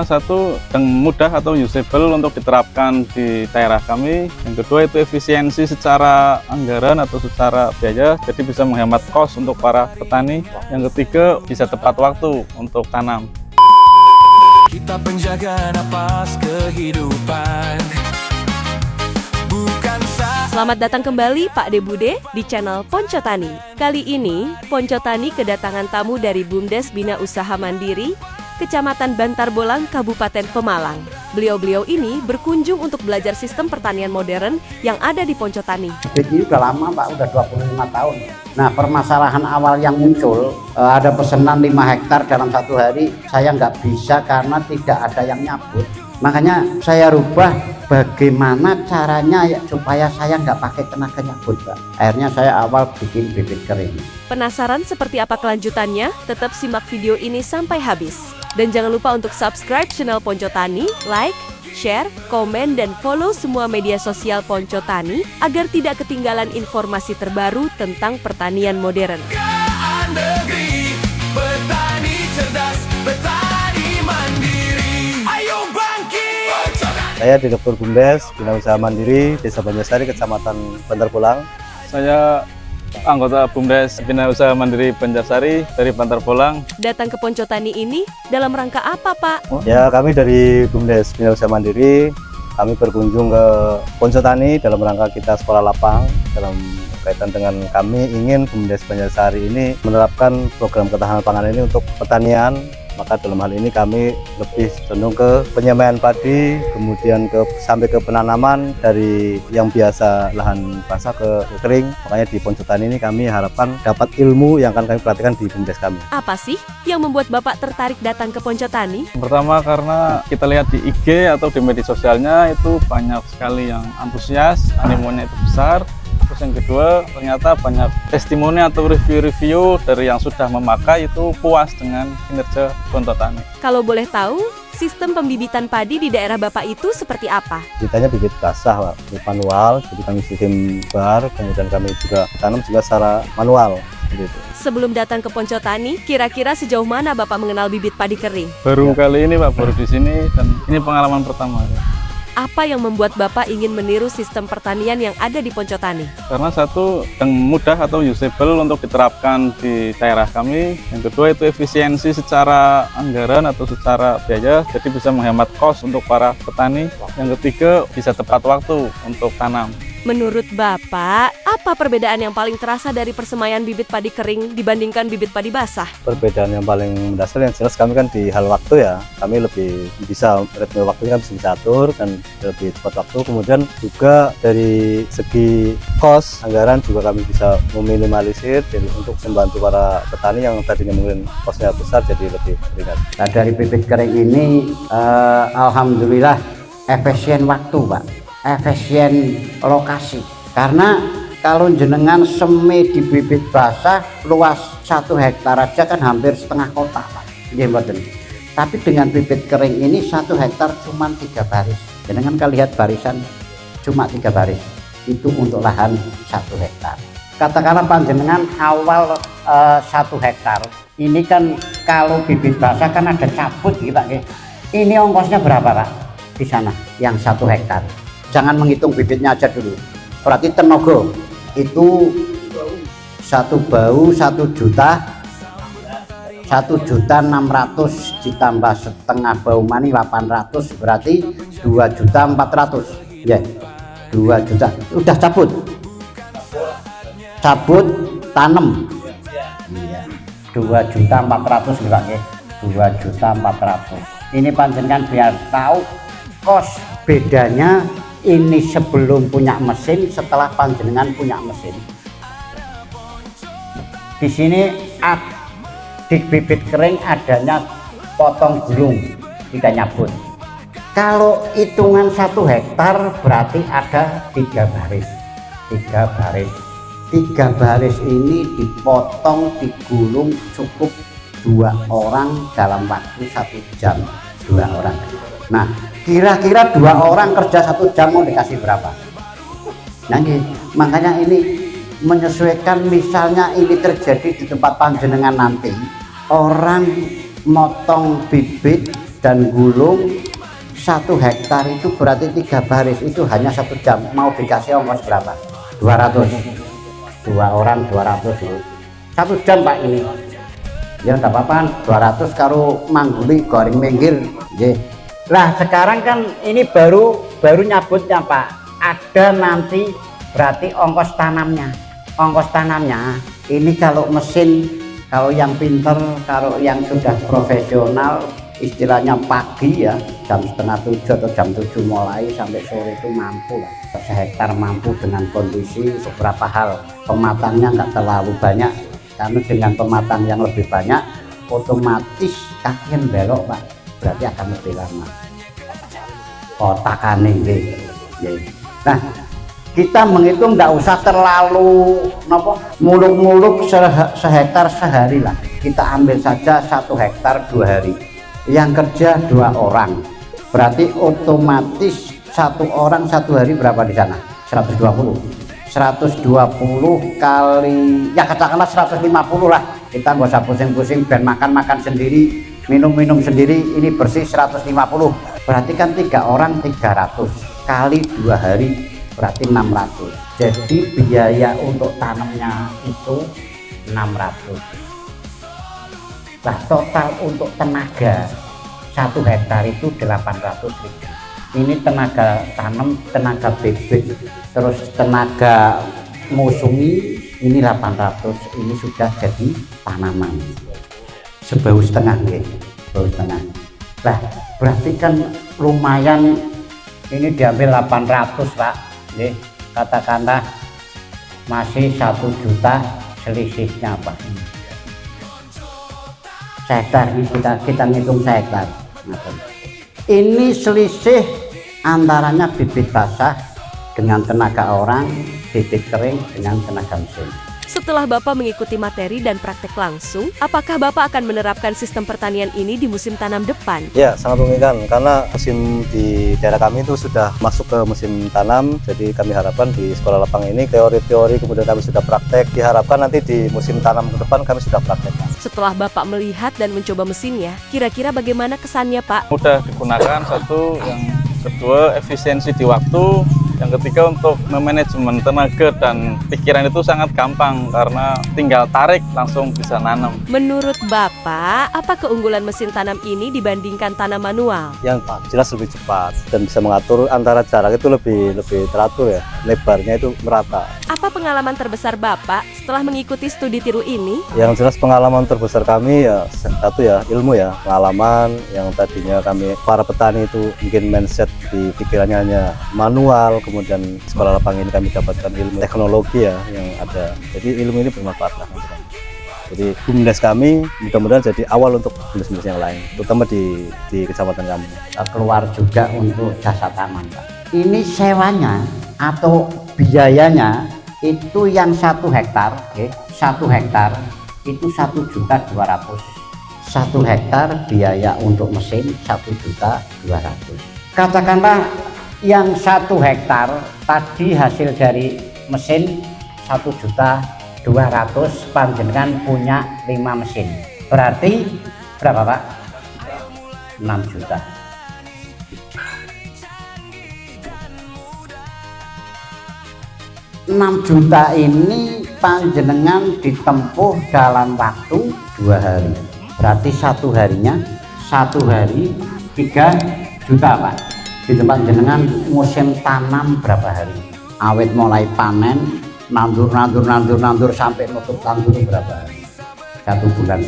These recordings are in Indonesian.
satu yang mudah atau usable untuk diterapkan di daerah kami. Yang kedua itu efisiensi secara anggaran atau secara biaya, jadi bisa menghemat kos untuk para petani. Yang ketiga bisa tepat waktu untuk tanam. Kita penjaga napas kehidupan. Selamat datang kembali Pak De Bude di channel Ponco Tani. Kali ini Ponco Tani kedatangan tamu dari BUMDes Bina Usaha Mandiri, Kecamatan Bantar Bolang, Kabupaten Pemalang. Beliau-beliau ini berkunjung untuk belajar sistem pertanian modern yang ada di Ponco Tani. Ini udah lama Pak, udah 25 tahun. Nah, permasalahan awal yang muncul, ada pesanan 5 hektar dalam satu hari, saya nggak bisa karena tidak ada yang nyabut. Makanya saya rubah bagaimana caranya supaya saya nggak pakai tenaga nyabut, Pak. Akhirnya saya awal bikin bibit kering. Penasaran seperti apa kelanjutannya? Tetap simak video ini sampai habis. Dan jangan lupa untuk subscribe channel Ponco Tani, like, share, komen, dan follow semua media sosial Ponco Tani agar tidak ketinggalan informasi terbaru tentang pertanian modern. Negeri, petani cerdas, petani mandiri. Ayo bangkit! Saya Direktur BUMDes Bina Usaha Mandiri Desa Banjarsari, Kecamatan Bantar Bolang. Saya anggota BUMDes Bina Usaha Mandiri Banjarsari dari Bantar Bolang. Datang ke Ponco Tani ini dalam rangka apa, Pak? Ya, kami dari BUMDes Bina Usaha Mandiri, kami berkunjung ke Ponco Tani dalam rangka kita sekolah lapang. Dalam kaitan dengan kami ingin BUMDes Banjarsari ini menerapkan program ketahanan pangan ini untuk pertanian. Maka dalam hal ini kami lebih cenderung ke penyemaian padi, kemudian sampai ke penanaman dari yang biasa lahan basah ke kering. Makanya di Ponco Tani ini kami harapkan dapat ilmu yang akan kami praktikkan di BUMDes kami. Apa sih yang membuat Bapak tertarik datang ke Ponco Tani? Pertama karena kita lihat di IG atau di media sosialnya itu banyak sekali yang antusias, animonya itu besar. Terus yang kedua ternyata banyak testimoni atau review-review dari yang sudah memakai itu puas dengan kinerja Ponco Tani. Kalau boleh tahu, sistem pembibitan padi di daerah Bapak itu seperti apa? Bibitnya bibit basah, Pak, bibit manual, jadi kami sistem bar, kemudian kami juga tanam juga secara manual. Gitu. Sebelum datang ke Ponco Tani, kira-kira sejauh mana Bapak mengenal bibit padi kering? Baru kali ini Pak, baru di sini dan ini pengalaman pertama. Apa yang membuat Bapak ingin meniru sistem pertanian yang ada di Ponco Tani? Karena satu yang mudah atau usable untuk diterapkan di daerah kami. Yang kedua itu efisiensi secara anggaran atau secara biaya, jadi bisa menghemat kos untuk para petani. Yang ketiga bisa tepat waktu untuk tanam. Menurut Bapak, apa perbedaan yang paling terasa dari persemaian bibit padi kering dibandingkan bibit padi basah? Perbedaan yang paling mendasar yang jelas kami kan di hal waktu ya, kami lebih bisa ritme waktunya kan bisa diatur dan lebih tepat waktu. Kemudian juga dari segi kos anggaran juga kami bisa meminimalisir jadi untuk membantu para petani yang tadinya mungkin kosnya besar jadi lebih ringan. Nah, dari bibit kering ini alhamdulillah efisien waktu, Pak. Efisien lokasi, karena kalau jenengan semi di bibit basah luas 1 hektar aja kan hampir setengah kota, Pak. Tapi dengan bibit kering ini 1 hektar cuma 3 baris. Jenengan kan lihat barisan cuma 3 baris, itu untuk lahan 1 hektar. Katakanlah panjenengan awal 1 hektar ini kan kalau bibit basah kan ada cabut gitu, Pak. Ini ongkosnya berapa, Pak, di sana yang 1 hektar? Jangan menghitung bibitnya aja dulu, berarti tenaga itu 1 bau 1 juta, 1.600.000 ditambah setengah bau mani 800, berarti 2.400.000 ya, 2 juta udah cabut tanam iya, 2.400.000 nih Pak, 2.400.000. Ini panjenengan biar tahu kos bedanya ini sebelum punya mesin, setelah panjenengan punya mesin. Di sini di bibit kering adanya potong gulung, tidak nyabut. Kalau hitungan 1 hektar berarti ada 3 baris. 3 baris ini dipotong, digulung cukup 2 orang dalam waktu 1 jam. 2 orang. Nah, kira-kira 2 orang kerja 1 jam mau dikasih berapa? Nah, makanya ini menyesuaikan, misalnya ini terjadi di tempat panjenengan nanti, orang motong bibit dan gulung 1 hektar itu berarti 3 baris itu hanya 1 jam. Mau dikasih ongkos berapa? 200. 2 orang 200 itu 1 jam Pak ini. Ya enggak apa-apa, 200 karo mangguli goreng minggir. Lah sekarang kan ini baru nyabutnya Pak. Ada nanti berarti ongkos tanamnya. Ongkos tanamnya ini kalau mesin, kalau yang pinter, kalau yang sudah profesional, istilahnya pagi ya, jam setengah 7 atau jam 7 mulai sampai sore itu mampu lah. Sehektar mampu dengan kondisi beberapa hal. Pematangnya nggak terlalu banyak, karena dengan pematang yang lebih banyak, otomatis kakian belok Pak, berarti akan lebih lama. Kotakan ini. Nah, kita menghitung nggak usah terlalu muluk-muluk sehektar sehari lah. Kita ambil saja 1 hektar 2 hari. Yang kerja 2 orang, berarti otomatis 1 orang 1 hari berapa di sana? 120 kali ya katakanlah 150 lah. Kita nggak usah pusing-pusing dan makan sendiri, minum sendiri, ini bersih 150. Berarti kan 3 orang 300 kali 2 hari berarti 600. Jadi biaya untuk tanamnya itu 600. Nah, total untuk tenaga 1 hektar itu 800.000. Ini tenaga tanam, tenaga bibit, terus tenaga musungi ini 800. Ini sudah jadi tanaman. Sebahu setengah nih, sebahu setengah. Lah, berarti kan lumayan ini diambil 800 Pak. Nih, katakanlah masih 1 juta selisihnya Pak. Hektar kita ngitung hektar. Ini selisih antaranya bibit basah dengan tenaga orang, bibit kering dengan tenaga mesin. Setelah Bapak mengikuti materi dan praktek langsung, apakah Bapak akan menerapkan sistem pertanian ini di musim tanam depan? Ya, sangat memungkinkan karena musim di daerah kami itu sudah masuk ke musim tanam. Jadi kami harapkan di sekolah lapang ini teori-teori kemudian kami sudah praktek. Diharapkan nanti di musim tanam ke depan kami sudah praktekkan. Setelah Bapak melihat dan mencoba mesinnya, kira-kira bagaimana kesannya Pak? Mudah digunakan satu, yang kedua efisiensi di waktu, yang ketiga untuk memanajemen tenaga dan pikiran itu sangat gampang karena tinggal tarik langsung bisa nanam. Menurut Bapak, apa keunggulan mesin tanam ini dibandingkan tanam manual? Yang jelas lebih cepat dan bisa mengatur antara jarak itu lebih teratur ya, lebarnya itu merata. Apa pengalaman terbesar Bapak setelah mengikuti studi tiru ini? Yang jelas pengalaman terbesar kami ya satu ya ilmu ya, pengalaman yang tadinya kami para petani itu mungkin mindset di pikirannya hanya manual, kemudian sekolah lapang ini kami dapatkan ilmu teknologi ya yang ada. Jadi ilmu ini bermanfaat lah. Jadi BUMDes kami mudah-mudahan jadi awal untuk BUMDes yang lain, terutama di kecamatan kami. Keluar juga untuk jasa taman Pak. Ini sewanya atau biayanya itu yang 1 hektar, 1 hektar itu 1.200.000. 1 hektar biaya untuk mesin 1.200.000. Katakanlah yang 1 hektar tadi hasil dari mesin 1.200.000, panjenengan punya 5 mesin. Berarti berapa Pak? 6 juta. 6 juta ini panjenengan ditempuh dalam waktu 2 hari. Berarti 1 harinya 1 hari 3 juta Pak. Di tempat jenengan musim tanam berapa hari? Awet mulai panen, nandur sampai nutup tandur berapa hari? 1,5 bulan.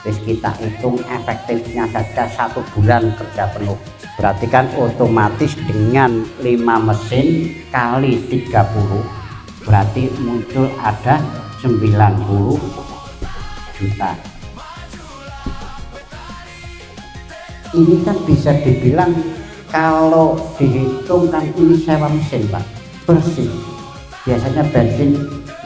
Terus kita hitung efektifnya saja 1 bulan kerja penuh. Berarti kan otomatis dengan 5 mesin kali 30 berarti muncul ada 90 juta. Ini kan bisa dibilang kalau dihitung kan ini sewa mesin Pak, bersih. Biasanya bensin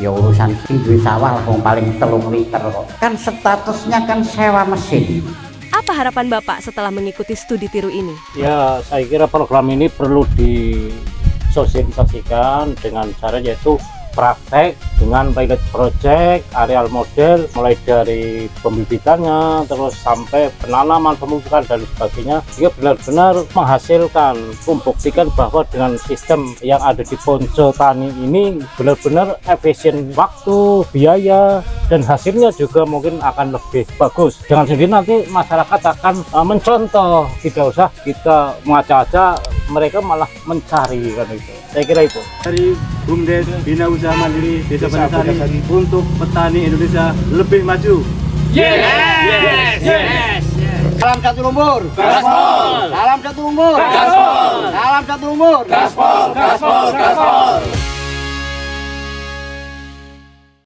ya urusan duwe sawah lah paling 3 liter kok. Kan statusnya kan sewa mesin. Apa harapan Bapak setelah mengikuti studi tiru ini? Ya, saya kira program ini perlu disosialisasikan dengan cara yaitu praktek dengan pilot project, areal model, mulai dari pembibitannya, terus sampai penanaman, pemupukan dan sebagainya. Dia benar-benar menghasilkan, membuktikan bahwa dengan sistem yang ada di Poncotani ini benar-benar efisien waktu, biaya, dan hasilnya juga mungkin akan lebih bagus. Dengan sendiri nanti masyarakat akan mencontoh, tidak usah kita mengacak-acak, mereka malah mencari kan itu. Saya kira itu. Dari BUMDes Bina Usaha Mandiri Desa Banjarsari untuk petani Indonesia lebih maju. Salam satu lumpur. Gaspol. Salam satu lumpur. Gaspol. Salam satu lumpur. Gaspol, gaspol, gaspol.